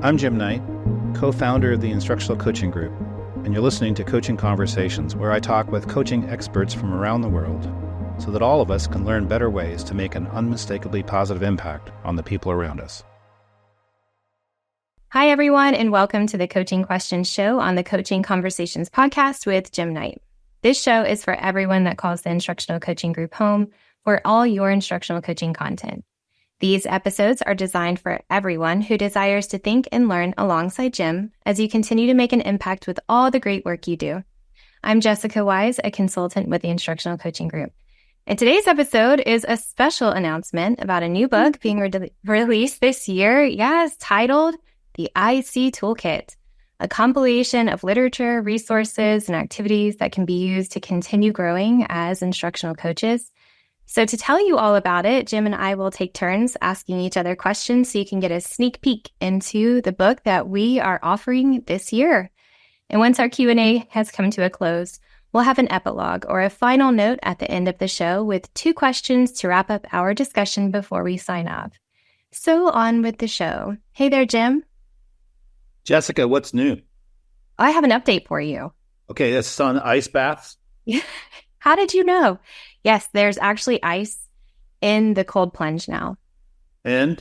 I'm Jim Knight, co-founder of the Instructional Coaching Group, and you're listening to Coaching Conversations, where I talk with coaching experts from around the world so that all of us can learn better ways to make an unmistakably positive impact on the people around us. Hi, everyone, and welcome to the Coaching Questions Show on the Coaching Conversations podcast with Jim Knight. This show is for everyone that calls the Instructional Coaching Group home for all your instructional coaching content. These episodes are designed for everyone who desires to think and learn alongside Jim as you continue to make an impact with all the great work you do. I'm Jessica Weiss, a consultant with the Instructional Coaching Group. And today's episode is a special announcement about a new book being released this year. Yes, titled The IC Toolkit, a compilation of literature, resources, and activities that can be used to continue growing as instructional coaches. So to tell you all about it, Jim and I will take turns asking each other questions so you can get a sneak peek into the book that we are offering this year. And once our Q&A has come to a close, we'll have an epilogue or a final note at the end of the show with 2 questions to wrap up our discussion before we sign off. So on with the show. Hey there, Jim. Jessica, what's new? I have an update for you. Okay, that's on ice baths. How did you know? Yes, there's actually ice in the cold plunge now. And?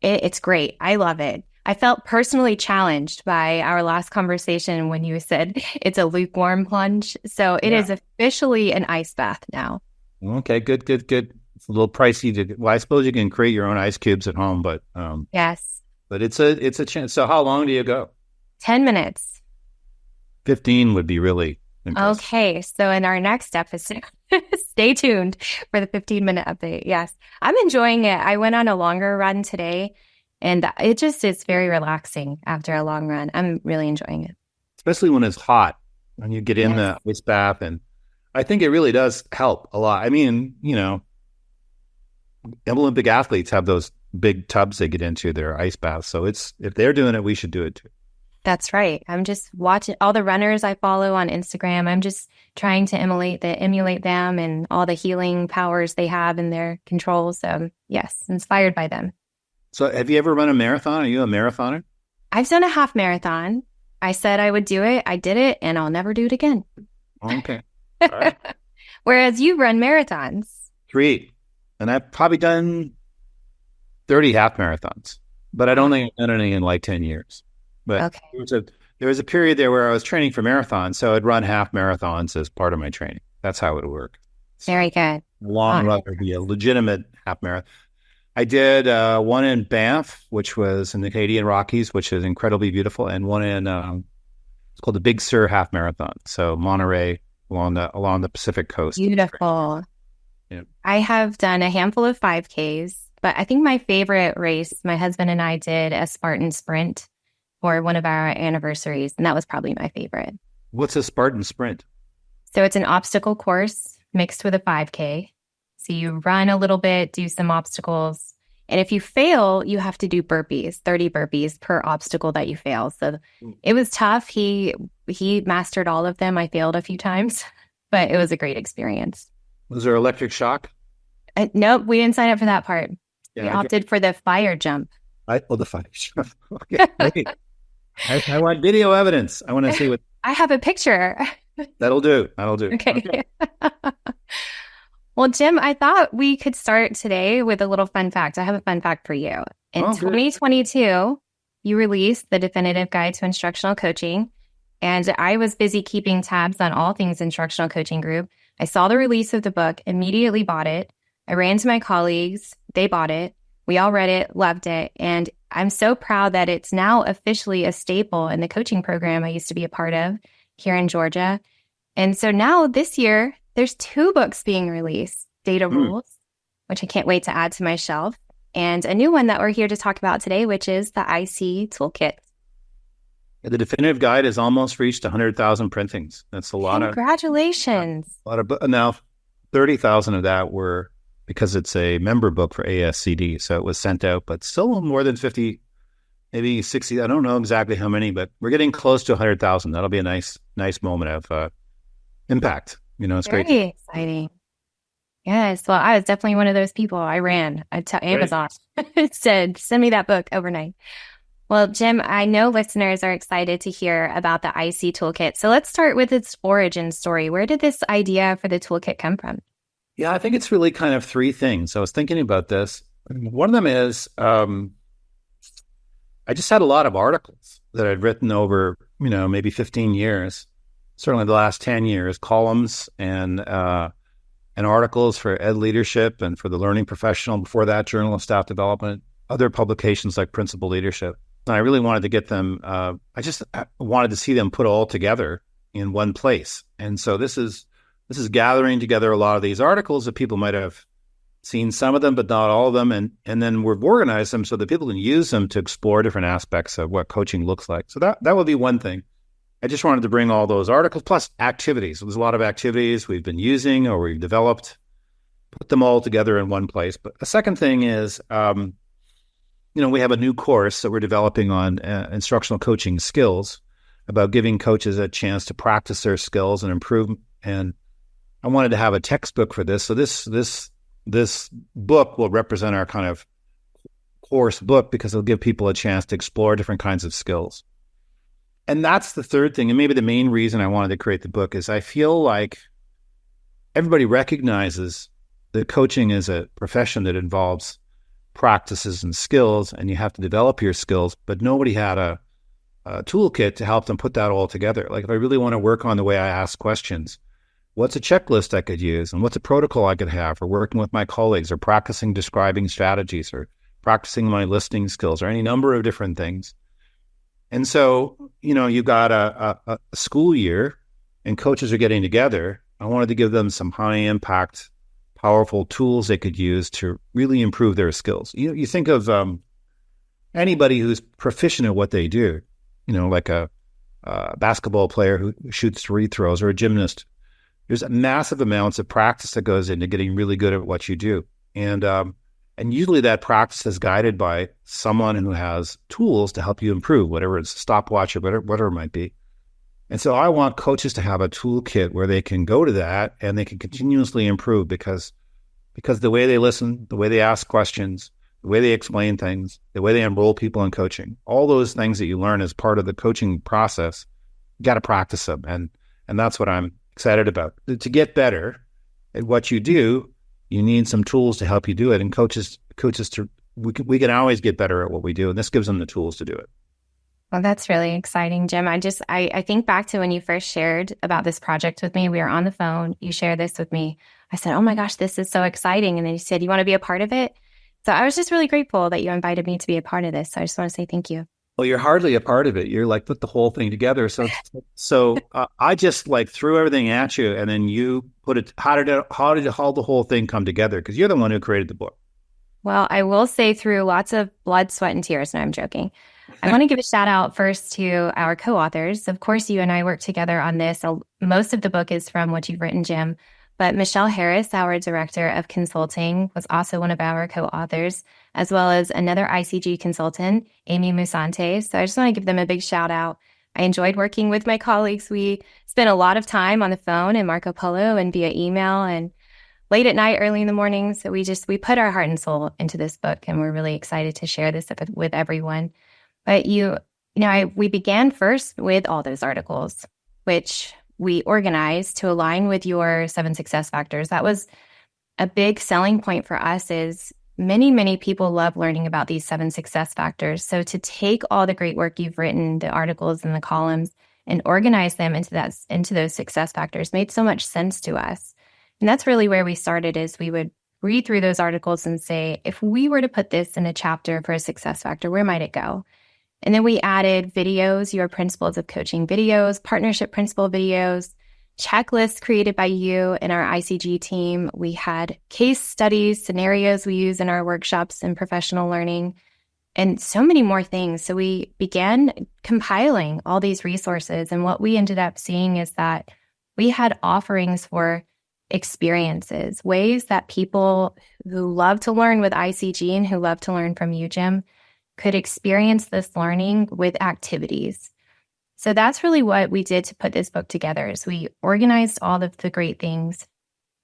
It's great. I love it. I felt personally challenged by our last conversation when you said it's a lukewarm plunge. So it is officially an ice bath now. Okay, good. It's a little pricey well, I suppose you can create your own ice cubes at home, but yes. But it's a chance. So how long do you go? 10 minutes. 15 would be really impressive. Okay, so in our next episode, stay tuned for the 15-minute update. Yes, I'm enjoying it. I went on a longer run today, and it just is very relaxing after a long run. I'm really enjoying it. Especially when it's hot, when you get in the ice bath. And I think it really does help a lot. I mean, Olympic athletes have those big tubs they get into, their ice baths. So if they're doing it, we should do it too. That's right. I'm just watching all the runners I follow on Instagram. I'm just trying to emulate them and all the healing powers they have in their controls. So yes, inspired by them. So have you ever run a marathon? Are you a marathoner? I've done a half marathon. I said I would do it. I did it, and I'll never do it again. Okay. All right. Whereas you run marathons. 3. And I've probably done 30 half marathons, but I don't think I've done any in like 10 years. But okay. There was a period there where I was training for marathons, so I'd run half marathons as part of my training. That's how it would work. So very good. A long run would be a legitimate half marathon. I did one in Banff, which was in the Canadian Rockies, which is incredibly beautiful, and one in it's called the Big Sur Half Marathon. So Monterey along the Pacific coast. Beautiful. Yeah. I have done a handful of 5Ks, but I think my favorite race, my husband and I did a Spartan Sprint for one of our anniversaries, and that was probably my favorite. What's a Spartan Sprint? So it's an obstacle course mixed with a 5K. So you run a little bit, do some obstacles, and if you fail, you have to do burpees, 30 burpees per obstacle that you fail. So it was tough. He mastered all of them. I failed a few times, but it was a great experience. Was there electric shock? Nope, we didn't sign up for that part. Yeah, we opted for the fire jump. The fire jump. Okay. I want video evidence. I want to see what... I have a picture. That'll do. Okay. Well, Jim, I thought we could start today with a little fun fact. I have a fun fact for you. In 2022, you released the Definitive Guide to Instructional Coaching, and I was busy keeping tabs on all things Instructional Coaching Group. I saw the release of the book, immediately bought it. I ran to my colleagues. They bought it. We all read it, loved it, and I'm so proud that it's now officially a staple in the coaching program I used to be a part of here in Georgia. And so now this year, there's 2 books being released, Data Rules, which I can't wait to add to my shelf, and a new one that we're here to talk about today, which is the IC Toolkit. The Definitive Guide has almost reached 100,000 printings. That's a lot. Congratulations. Now, 30,000 of that were because it's a member book for ASCD, so it was sent out, but still more than 50, maybe 60. I don't know exactly how many, but we're getting close to 100,000. That'll be a nice moment of impact. It's very great. Very exciting. Yes. Well, I was definitely one of those people. I ran. I tell Amazon, said, send me that book overnight. Well, Jim, I know listeners are excited to hear about the IC Toolkit. So let's start with its origin story. Where did this idea for the toolkit come from? Yeah, I think it's really kind of three things. I was thinking about this. One of them is I just had a lot of articles that I'd written over, maybe 15 years, certainly the last 10 years, columns and articles for ed leadership and for the learning professional. Before that, Journal of Staff Development, other publications like Principal Leadership. And I really wanted to get them. I wanted to see them put all together in one place. And so this is gathering together a lot of these articles that people might have seen some of them, but not all of them. And then we've organized them so that people can use them to explore different aspects of what coaching looks like. So that would be one thing. I just wanted to bring all those articles plus activities. There's a lot of activities we've been using or we've developed, put them all together in one place. But the second thing is, we have a new course that we're developing on instructional coaching skills about giving coaches a chance to practice their skills and improve. And I wanted to have a textbook for this. So this book will represent our kind of course book because it'll give people a chance to explore different kinds of skills. And that's the third thing. And maybe the main reason I wanted to create the book is I feel like everybody recognizes that coaching is a profession that involves practices and skills, and you have to develop your skills, but nobody had a toolkit to help them put that all together. Like if I really want to work on the way I ask questions, what's a checklist I could use and what's a protocol I could have for working with my colleagues or practicing describing strategies or practicing my listening skills or any number of different things. And so, you've got a school year and coaches are getting together. I wanted to give them some high impact, powerful tools they could use to really improve their skills. You think of anybody who's proficient at what they do, like a basketball player who shoots free throws or a gymnast. There's massive amounts of practice that goes into getting really good at what you do. And usually that practice is guided by someone who has tools to help you improve, whatever it's a stopwatch or whatever it might be. And so I want coaches to have a toolkit where they can go to that and they can continuously improve because the way they listen, the way they ask questions, the way they explain things, the way they enroll people in coaching, all those things that you learn as part of the coaching process, you got to practice them. And that's what I'm excited about. To get better at what you do, you need some tools to help you do it. And coaches we can always get better at what we do. And this gives them the tools to do it. Well, that's really exciting, Jim. I think back to when you first shared about this project with me. We were on the phone. You shared this with me. I said, oh my gosh, this is so exciting. And then you said, you want to be a part of it? So I was just really grateful that you invited me to be a part of this. So I just want to say thank you. Well, you're hardly a part of it. You're like, put the whole thing together. So I just like threw everything at you and then you put it, how did the whole thing come together? Because you're the one who created the book. Well, I will say through lots of blood, sweat, and tears. No, I'm joking. I want to give a shout out first to our co-authors. Of course, you and I worked together on this. So most of the book is from what you've written, Jim. But Michelle Harris, our director of consulting, was also one of our co-authors, as well as another ICG consultant, Amy Musante. So I just want to give them a big shout out. I enjoyed working with my colleagues. We spent a lot of time on the phone and Marco Polo and via email and late at night, early in the morning. So we put our heart and soul into this book, and we're really excited to share this with everyone. But we began first with all those articles, which we organized to align with your 7 success factors. That was a big selling point for us is many, many people love learning about these 7 success factors. So to take all the great work you've written, the articles and the columns, and organize them into those success factors made so much sense to us. And that's really where we started is we would read through those articles and say, if we were to put this in a chapter for a success factor, where might it go? And then we added videos, your principles of coaching videos, partnership principle videos, checklists created by you and our ICG team. We had case studies, scenarios we use in our workshops and professional learning, and so many more things. So we began compiling all these resources. And what we ended up seeing is that we had offerings for experiences, ways that people who love to learn with ICG and who love to learn from you, Jim, could experience this learning with activities. So that's really what we did to put this book together is we organized all of the great things,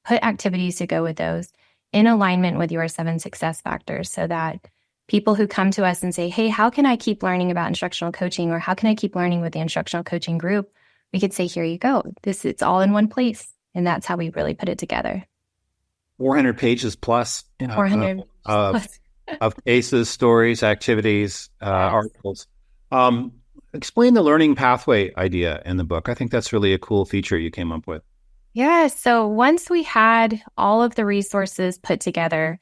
put activities to go with those in alignment with your 7 success factors so that people who come to us and say, hey, how can I keep learning about instructional coaching, or how can I keep learning with the instructional coaching group? We could say, here you go. It's all in one place. And that's how we really put it together. 400 pages plus, 400 plus. Of cases, stories, activities, articles. Explain the learning pathway idea in the book. I think that's really a cool feature you came up with. Yeah. So once we had all of the resources put together,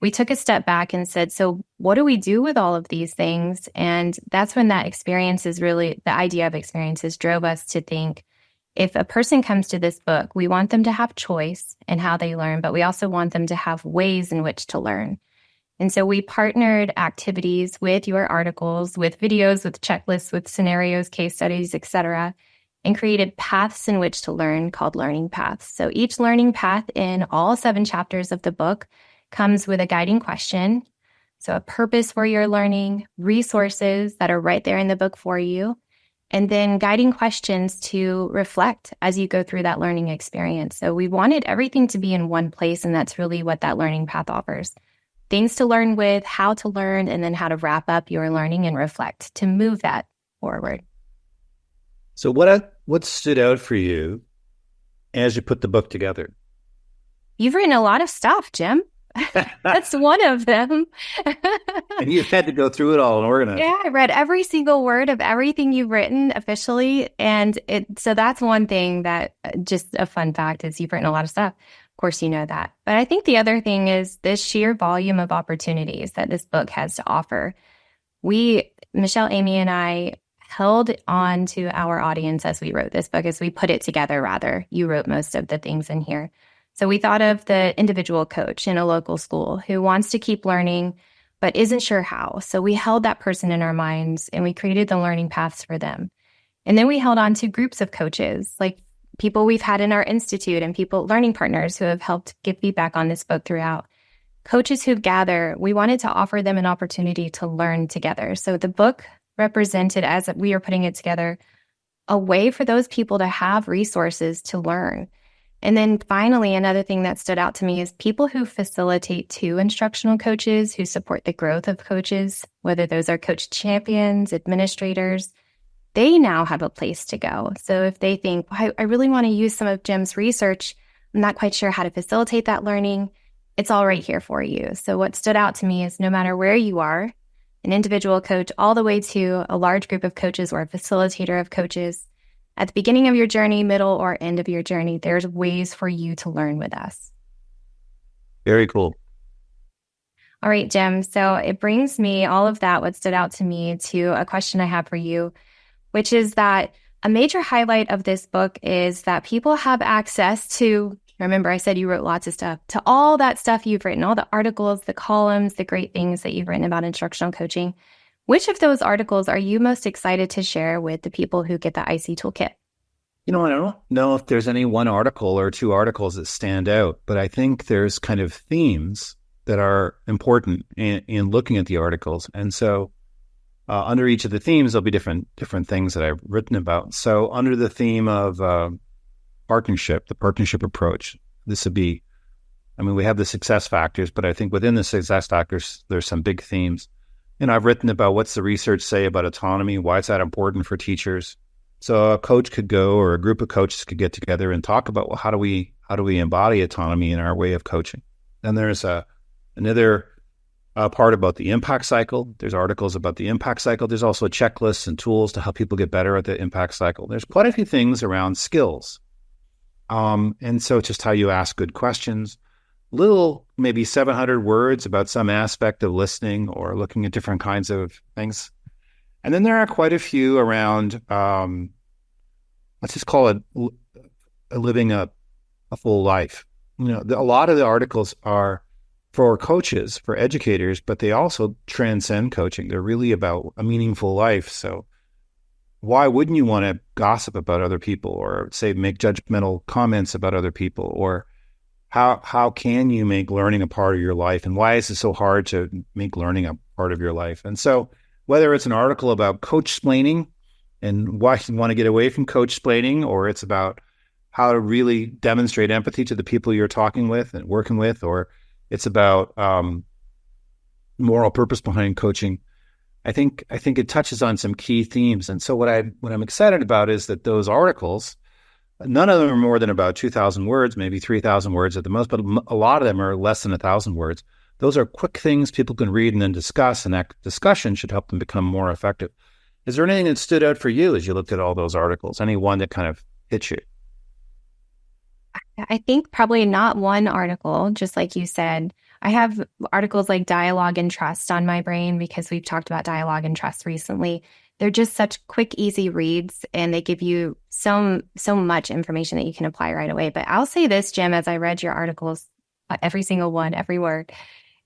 we took a step back and said, so what do we do with all of these things? And that's when that the idea of experiences drove us to think, if a person comes to this book, we want them to have choice in how they learn, but we also want them to have ways in which to learn. And so we partnered activities with your articles, with videos, with checklists, with scenarios, case studies, etc., and created paths in which to learn called learning paths. So each learning path in all 7 chapters of the book comes with a guiding question, so a purpose for your learning, resources that are right there in the book for you, and then guiding questions to reflect as you go through that learning experience. So we wanted everything to be in one place, and that's really what that learning path offers. Things to learn with, how to learn, and then how to wrap up your learning and reflect to move that forward. So what stood out for you as you put the book together? You've written a lot of stuff, Jim. That's one of them. And you've had to go through it all and organize. Yeah, I read every single word of everything you've written officially. And so that's one thing that just a fun fact is you've written a lot of stuff. Of course, you know that. But I think the other thing is this sheer volume of opportunities that this book has to offer. Michelle, Amy, and I held on to our audience as we wrote this book, as we put it together, rather. You wrote most of the things in here. So we thought of the individual coach in a local school who wants to keep learning, but isn't sure how. So we held that person in our minds and we created the learning paths for them. And then we held on to groups of coaches, like people we've had in our institute and learning partners who have helped give feedback on this book throughout. Coaches who gather, we wanted to offer them an opportunity to learn together. So the book represented, as we were putting it together, a way for those people to have resources to learn. And then finally, another thing that stood out to me is people who facilitate to instructional coaches, who support the growth of coaches, whether those are coach champions, administrators, they now have a place to go. So if they think, I really want to use some of Jim's research, I'm not quite sure how to facilitate that learning, it's all right here for you. So what stood out to me is no matter where you are, an individual coach all the way to a large group of coaches or a facilitator of coaches, at the beginning of your journey, middle, or end of your journey, there's ways for you to learn with us. Very cool. All right, Jim. So it brings me, all of that, what stood out to me, to a question I have for you, which is that a major highlight of this book is that people have access to, remember I said you wrote lots of stuff, to all that stuff you've written, all the articles, the columns, the great things that you've written about instructional coaching. Which of those articles are you most excited to share with the people who get the IC Toolkit? I don't know if there's any one article or 2 articles that stand out, but I think there's kind of themes that are important in looking at the articles. And so under each of the themes, there'll be different things that I've written about. So under the theme of partnership, the partnership approach, this would be, we have the success factors, but I think within the success factors, there's some big themes. I've written about what's the research say about autonomy, why is that important for teachers. So a coach could go, or a group of coaches could get together and talk about, well, how do we embody autonomy in our way of coaching? Then there's another part about the impact cycle. There's articles about the impact cycle. There's also checklists and tools to help people get better at the impact cycle. There's quite a few things around skills. And so just how you ask good questions. Little, maybe 700 words about some aspect of listening or looking at different kinds of things. And then there are quite a few around, let's just call it living a full life. A lot of the articles are for coaches, for educators, but they also transcend coaching. They're really about a meaningful life. So why wouldn't you want to gossip about other people, or say make judgmental comments about other people, or how can you make learning a part of your life? And why is it so hard to make learning a part of your life? And so whether it's an article about coach-splaining and why you want to get away from coach-splaining, or it's about how to really demonstrate empathy to the people you're talking with and working with, or it's about moral purpose behind coaching, I think it touches on some key themes. And so what I'm excited about is that those articles, none of them are more than about 2,000 words, maybe 3,000 words at the most, but a lot of them are less than 1,000 words. Those are quick things people can read and then discuss, and that discussion should help them become more effective. Is there anything that stood out for you as you looked at all those articles? Any one that kind of hit you? I think probably not one article, just like you said. I have articles like Dialogue and Trust on my brain because we've talked about dialogue and trust recently. They're just such quick, easy reads, and they give you so much information that you can apply right away. But I'll say this, Jim, as I read your articles, every single one, every word,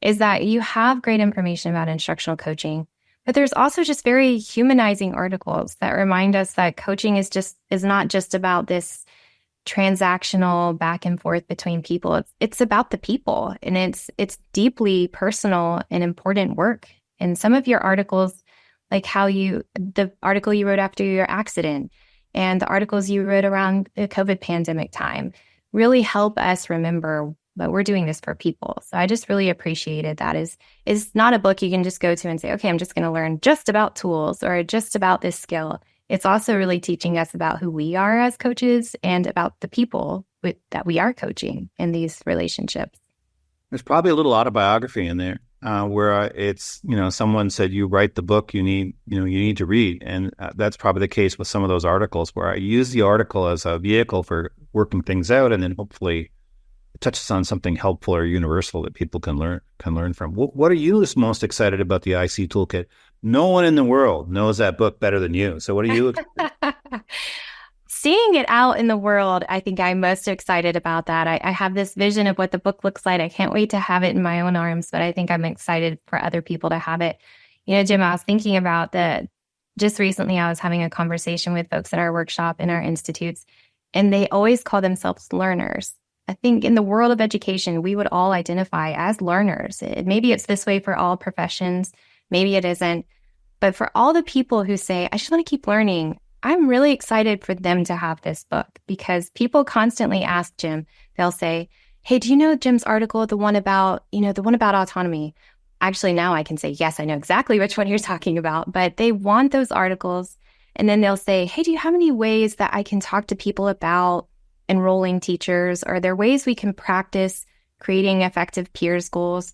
is that you have great information about instructional coaching, but there's also just very humanizing articles that remind us that coaching is not just about this transactional back and forth between people. It's about the people, and it's deeply personal and important work. And some of your articles, like the article you wrote after your accident and the articles you wrote around the COVID pandemic time, really help us remember that we're doing this for people. So I just really appreciated that. Is not a book you can just go to and say, okay, I'm just going to learn just about tools or just about this skill. It's also really teaching us about who we are as coaches and about the people that we are coaching in these relationships. There's probably a little autobiography in there where it's, someone said, you write the book you need to read. And that's probably the case with some of those articles where I use the article as a vehicle for working things out. And then hopefully it touches on something helpful or universal that people can learn from. What are you most excited about the IC Toolkit? No one in the world knows that book better than you. So what are you Seeing it out in the world, I think I'm most excited about that. I have this vision of what the book looks like. I can't wait to have it in my own arms, but I think I'm excited for other people to have it. Jim, I was thinking about just recently I was having a conversation with folks at our workshop in our institutes, and they always call themselves learners. I think in the world of education, we would all identify as learners. Maybe it's this way for all professions. Maybe it isn't. But for all the people who say, I just want to keep learning, I'm really excited for them to have this book because people constantly ask Jim, they'll say, hey, do you know Jim's article, the one about autonomy? Actually, now I can say, yes, I know exactly which one you're talking about, but they want those articles. And then they'll say, hey, do you have any ways that I can talk to people about enrolling teachers? Are there ways we can practice creating effective peers goals?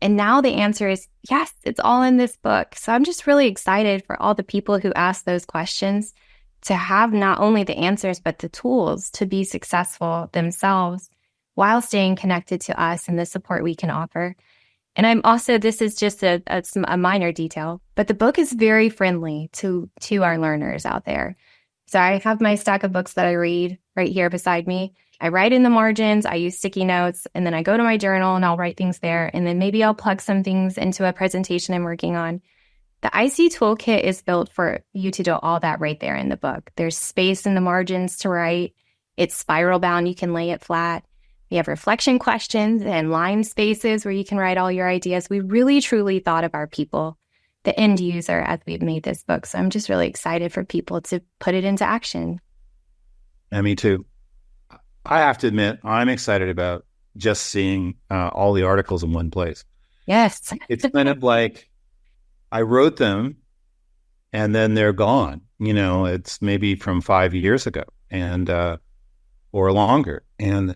And now the answer is yes, it's all in this book. So I'm just really excited for all the people who ask those questions to have not only the answers, but the tools to be successful themselves while staying connected to us and the support we can offer. And I'm also, this is just a minor detail, but the book is very friendly to our learners out there. So I have my stack of books that I read right here beside me. I write in the margins, I use sticky notes, and then I go to my journal and I'll write things there. And then maybe I'll plug some things into a presentation I'm working on. The IC Toolkit is built for you to do all that right there in the book. There's space in the margins to write. It's spiral bound. You can lay it flat. We have reflection questions and line spaces where you can write all your ideas. We really, truly thought of our people, the end user, as we've made this book. So I'm just really excited for people to put it into action. And me too. I have to admit, I'm excited about just seeing all the articles in one place. Yes. It's kind of like I wrote them and then they're gone. It's maybe from 5 years ago and or longer. And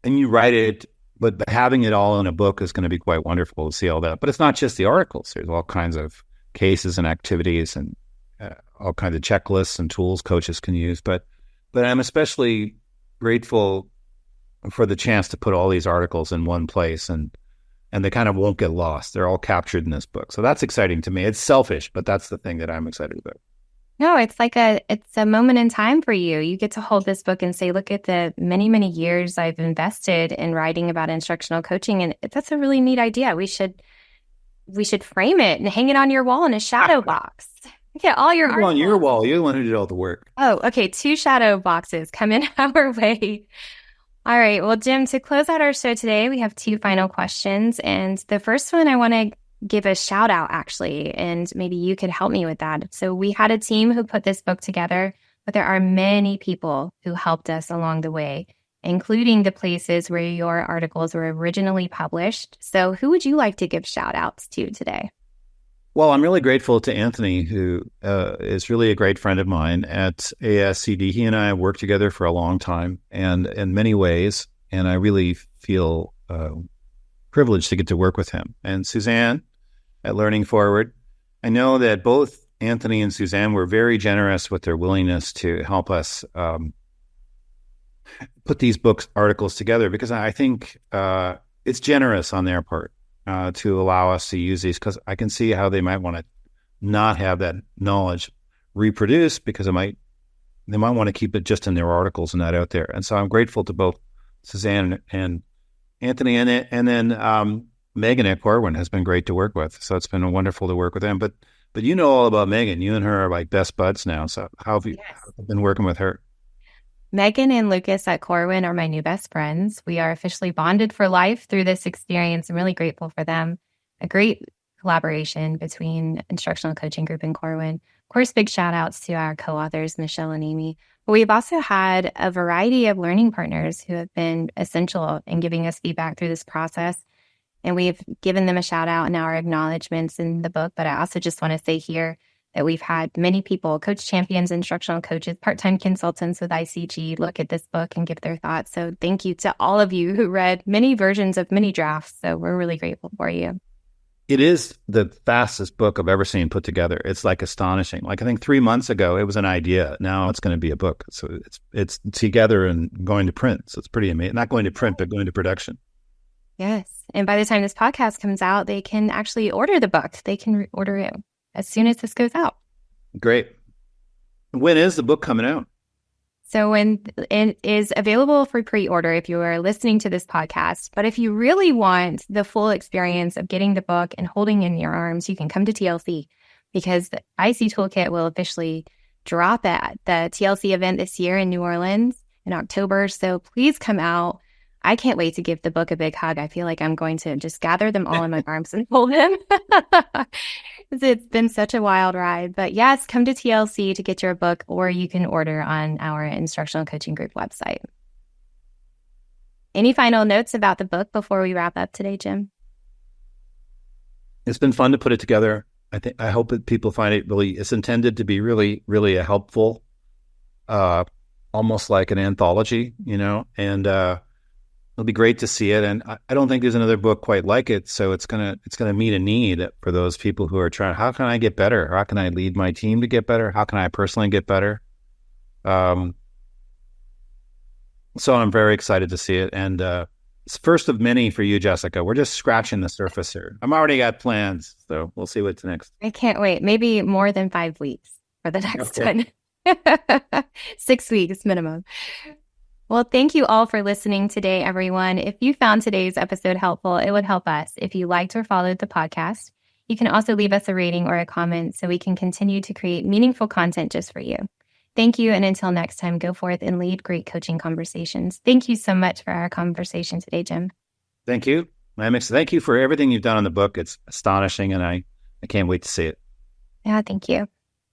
you write it, but having it all in a book is going to be quite wonderful to see all that. But it's not just the articles. There's all kinds of cases and activities and all kinds of checklists and tools coaches can use. But I'm especially grateful for the chance to put all these articles in one place and they kind of won't get lost. They're all captured in this book. So that's exciting to me. It's selfish, but that's the thing that I'm excited about. No, it's a moment in time for you. You get to hold this book and say, look at the many, many years I've invested in writing about instructional coaching. And that's a really neat idea. We should frame it and hang it on your wall in a shadow box. Yeah, all your art on your wall. You're the one who did all the work. Oh, okay. 2 shadow boxes coming our way. All right. Well, Jim, to close out our show today, we have 2 final questions. And the first one, I want to give a shout out, actually, and maybe you could help me with that. So we had a team who put this book together, but there are many people who helped us along the way. including the places where your articles were originally published. So who would you like to give shout outs to today? Well, I'm really grateful to Anthony, who is really a great friend of mine at ASCD. He and I have worked together for a long time and in many ways, and I really feel privileged to get to work with him. And Suzanne at Learning Forward. I know that both Anthony and Suzanne were very generous with their willingness to help us put these articles together, because I think it's generous on their part. To allow us to use these, because I can see how they might want to not have that knowledge reproduced, because they might want to keep it just in their articles and not out there. And so I'm grateful to both Suzanne and Anthony, and then Megan at Corwin has been great to work with. So it's been wonderful to work with them. But you know all about Megan. You and her are like best buds now. So how have you been working with her? Megan and Lucas at Corwin are my new best friends. We are officially bonded for life through this experience. I'm really grateful for them. A great collaboration between Instructional Coaching Group and Corwin. Of course, big shout outs to our co-authors, Michelle and Amy. But we've also had a variety of learning partners who have been essential in giving us feedback through this process. And we've given them a shout out in our acknowledgments in the book. But I also just want to say here that we've had many people, coach champions, instructional coaches, part-time consultants with ICG look at this book and give their thoughts. So thank you to all of you who read many versions of many drafts. So we're really grateful for you. It is the fastest book I've ever seen put together. It's like astonishing. Like I think 3 months ago, it was an idea. Now it's going to be a book. So it's together and going to print. So it's pretty amazing. Not going to print, but going to production. Yes. And by the time this podcast comes out, they can actually order the book. They can order it as soon as this goes out. Great. When is the book coming out? So when it is available for pre-order if you are listening to this podcast. But if you really want the full experience of getting the book and holding it in your arms, you can come to TLC, because the IC Toolkit will officially drop at the TLC event this year in New Orleans in October. So please come out. I can't wait to give the book a big hug. I feel like I'm going to just gather them all in my arms and hold them. It's been such a wild ride. But yes, come to TLC to get your book, or you can order on our Instructional Coaching Group website. Any final notes about the book before we wrap up today, Jim? It's been fun to put it together. I hope that people find it it's intended to be really, really a helpful, almost like an anthology, and it'll be great to see it. And I don't think there's another book quite like it. So it's gonna meet a need for those people who are trying, how can I get better? How can I lead my team to get better? How can I personally get better? So I'm very excited to see it. And it's first of many for you, Jessica. We're just scratching the surface here. I'm already got plans, so we'll see what's next. I can't wait. Maybe more than 5 weeks for the next one. 6 weeks minimum. Well, thank you all for listening today, everyone. If you found today's episode helpful, it would help us if you liked or followed the podcast. You can also leave us a rating or a comment so we can continue to create meaningful content just for you. Thank you. And until next time, go forth and lead great coaching conversations. Thank you so much for our conversation today, Jim. Thank you. Thank you for everything you've done on the book. It's astonishing, and I can't wait to see it. Yeah, thank you.